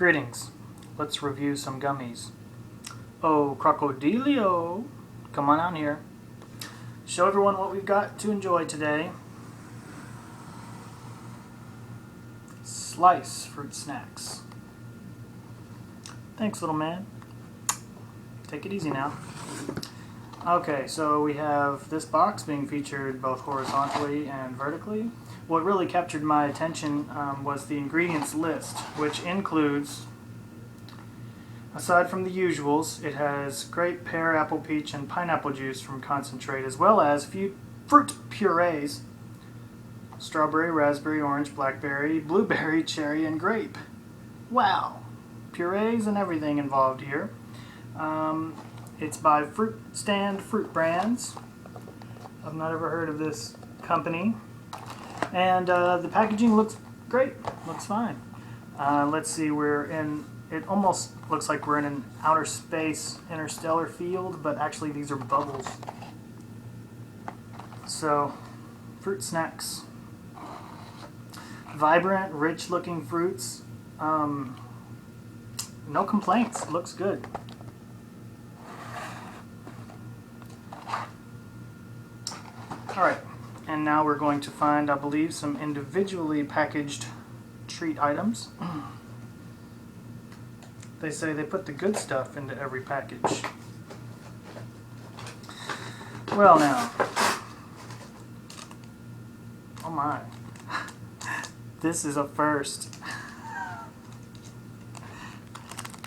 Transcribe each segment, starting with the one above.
Greetings. Let's review some gummies. Oh, crocodilio. Come on out here. Show everyone what we've got to enjoy today. Slice fruit snacks. Thanks, little man. Take it easy now. Okay, so we have this box being featured both horizontally and vertically. What really captured my attention was the ingredients list, which includes, aside from the usuals, it has grape, pear, apple, peach, and pineapple juice from concentrate, as well as a few fruit purees: strawberry, raspberry, orange, blackberry, blueberry, cherry, and grape. Wow! Purees and everything involved here. It's by Fruit Stand Fruit Brands. I've not ever heard of this company. And the packaging looks great. Looks fine. Let's see, it almost looks like we're in an outer space, interstellar field, but actually these are bubbles. So, fruit snacks. Vibrant, rich looking fruits. No complaints. Looks good. Alright, and now we're going to find, I believe, some individually packaged treat items. They say they put the good stuff into every package. Well now, oh my, this is a first.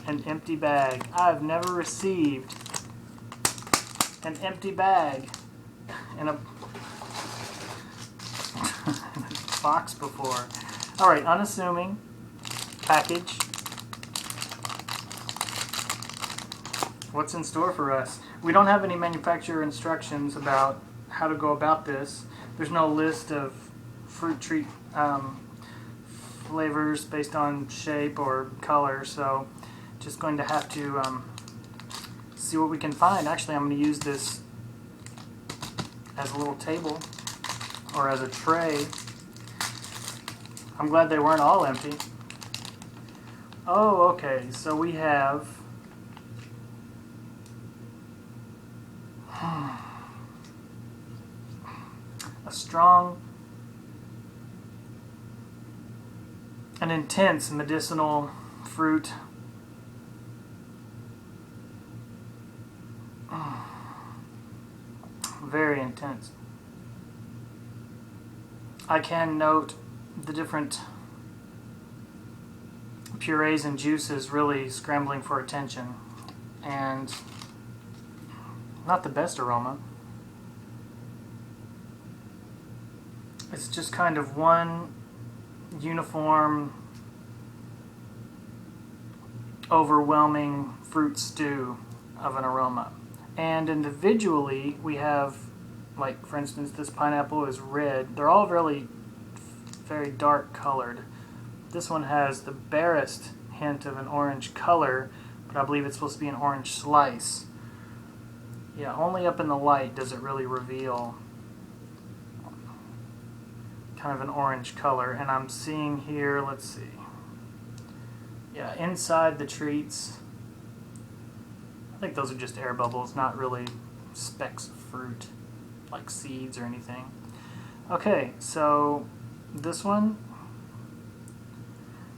An empty bag. I've never received an empty bag in a box before. Alright, unassuming package. What's in store for us? We don't have any manufacturer instructions about how to go about this. There's no list of fruit treat flavors based on shape or color, so just going to have to see what we can find. Actually, I'm going to use this as a little table or as a tray. I'm glad they weren't all empty. Oh, okay, so we have a strong and intense medicinal fruit. Very intense. I can note the different purees and juices really scrambling for attention, and not the best aroma. It's just kind of one uniform, overwhelming fruit stew of an aroma. And individually we have, like for instance, this pineapple is red. They're all really very dark colored. This one has the barest hint of an orange color, but I believe it's supposed to be an orange slice. Yeah, only up in the light does it really reveal kind of an orange color. And I'm seeing here, let's see, yeah, inside the treats, I think those are just air bubbles, not really specks of fruit like seeds or anything. Okay, so this one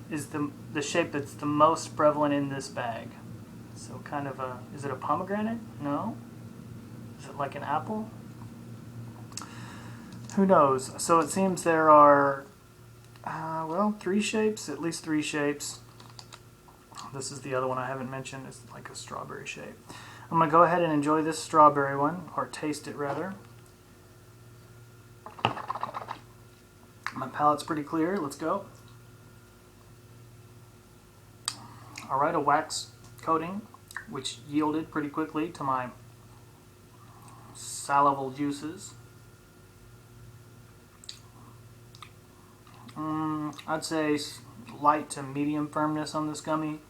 is the shape that's the most prevalent in this bag. So kind of a, is it a pomegranate? No? Is it like an apple? Who knows? So it seems there are, well, three shapes, at least three shapes. This is the other one I haven't mentioned. It's like a strawberry shape. I'm going to go ahead and enjoy this strawberry one, or taste it rather. My palate's pretty clear. Let's go. Alright, a wax coating, which yielded pretty quickly to my salival juices. I'd say light to medium firmness on this gummy.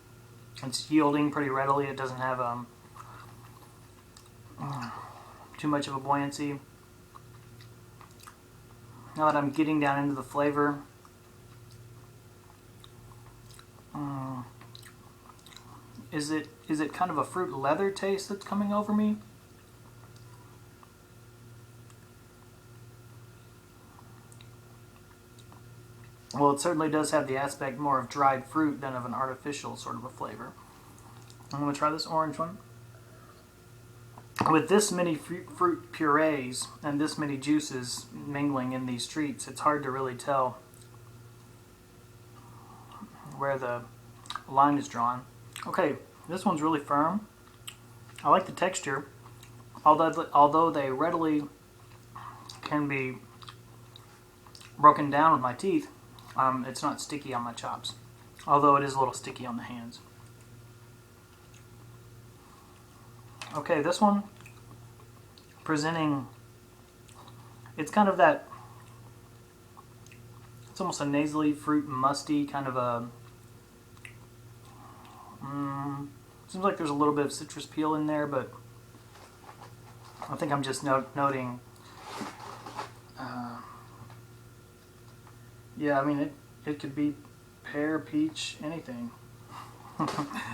It's yielding pretty readily. It doesn't have too much of a buoyancy. Now that I'm getting down into the flavor, Is it kind of a fruit leather taste that's coming over me? Well, it certainly does have the aspect more of dried fruit than of an artificial sort of a flavor. I'm going to try this orange one. With this many fruit purees and this many juices mingling in these treats, it's hard to really tell where the line is drawn. Okay, this one's really firm. I like the texture, although they readily can be broken down with my teeth. It's not sticky on my chops, although it is a little sticky on the hands. Okay, this one presenting, it's kind of that, it's almost a nasally fruit musty kind of a, seems like there's a little bit of citrus peel in there, but I think I'm just noting, yeah, I mean, it could be pear, peach, anything.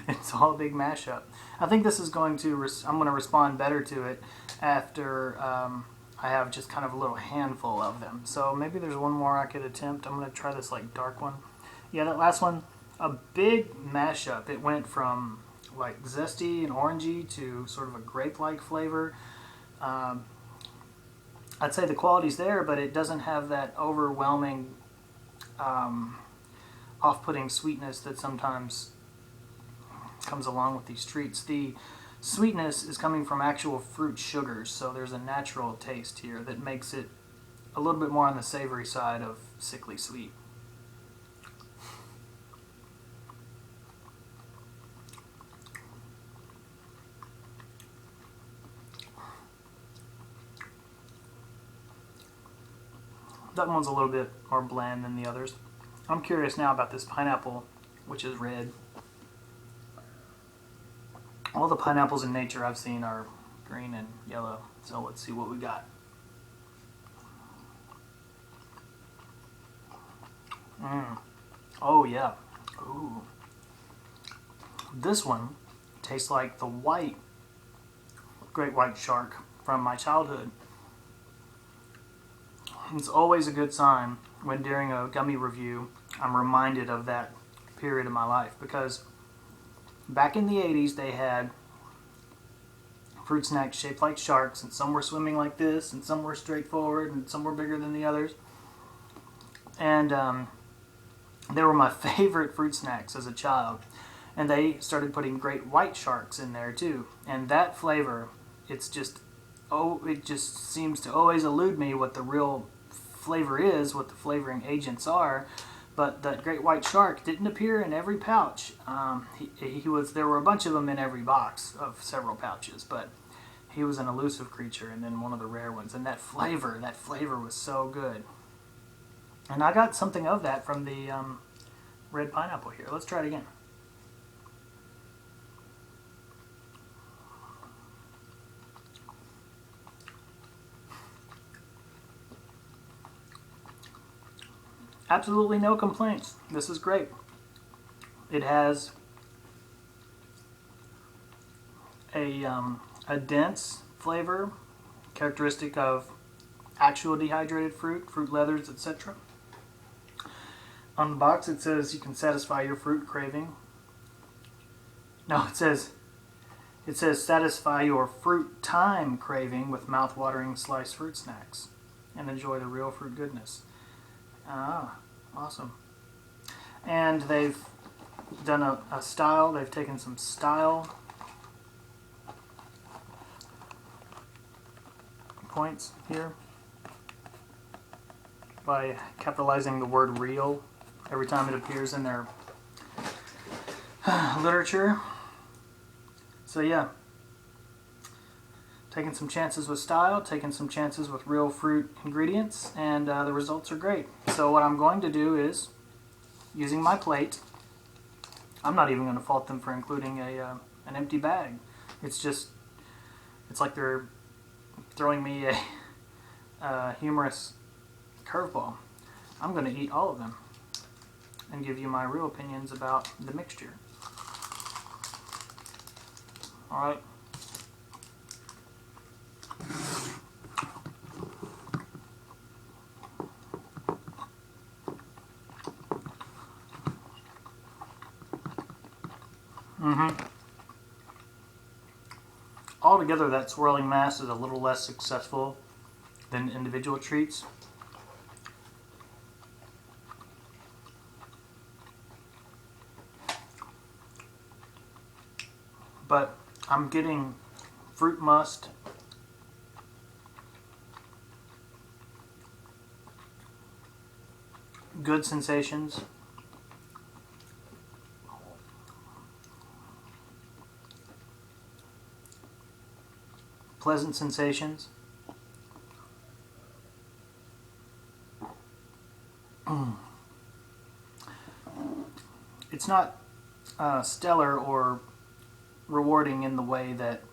It's all a big mashup. I think this is going to, I'm going to respond better to it after I have just kind of a little handful of them. So maybe there's one more I could attempt. I'm going to try this like dark one. Yeah, that last one, a big mashup. It went from like zesty and orangey to sort of a grape-like flavor. I'd say the quality's there, but it doesn't have that overwhelming off-putting sweetness that sometimes comes along with these treats. The sweetness is coming from actual fruit sugars, so there's a natural taste here that makes it a little bit more on the savory side of sickly sweet. That one's a little bit more bland than the others. I'm curious now about this pineapple, which is red. All the pineapples in nature I've seen are green and yellow, so let's see what we got. Oh yeah. Ooh. This one tastes like the white great white shark from my childhood. It's always a good sign when during a gummy review I'm reminded of that period of my life, because back in the 80s they had fruit snacks shaped like sharks, and some were swimming like this, and some were straightforward, and some were bigger than the others. And they were my favorite fruit snacks as a child. And they started putting great white sharks in there too. And that flavor, it just seems to always elude me what the real flavor is, what the flavoring agents are. But that great white shark didn't appear in every pouch. There were a bunch of them in every box of several pouches, but he was an elusive creature, and then one of the rare ones. And that flavor was so good. And I got something of that from the red pineapple here. Let's try it again. Absolutely no complaints. This is great. It has a dense flavor, characteristic of actual dehydrated fruit, fruit leathers, etc. On the box it says you can satisfy your fruit craving. No, it says satisfy your fruit time craving with mouth-watering sliced fruit snacks and enjoy the real fruit goodness. Ah, awesome. And they've done a style, they've taken some style points here by capitalizing the word real every time it appears in their literature. So yeah, taking some chances with style, taking some chances with real fruit ingredients, and the results are great. So what I'm going to do is, using my plate, I'm not even going to fault them for including an empty bag. It's like they're throwing me a humorous curveball. I'm going to eat all of them and give you my real opinions about the mixture. All right. Altogether, that swirling mass is a little less successful than individual treats. But I'm getting fruit must, good sensations, pleasant sensations. It's not stellar or rewarding in the way that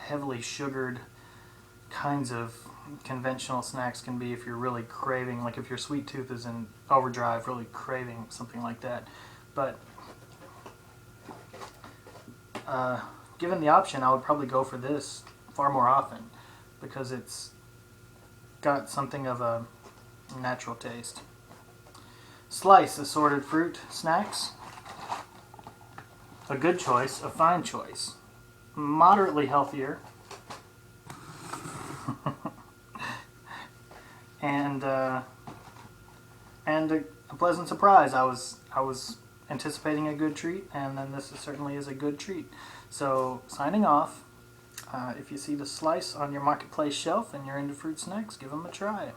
heavily sugared kinds of conventional snacks can be if you're really craving, like if your sweet tooth is in overdrive, really craving something like that. But given the option, I would probably go for this far more often because it's got something of a natural taste. Slice assorted fruit snacks. A good choice, a fine choice. Moderately healthier. and a pleasant surprise. I was anticipating a good treat, and then this certainly is a good treat. So signing off. If you see the slice on your marketplace shelf and you're into fruit snacks, give them a try.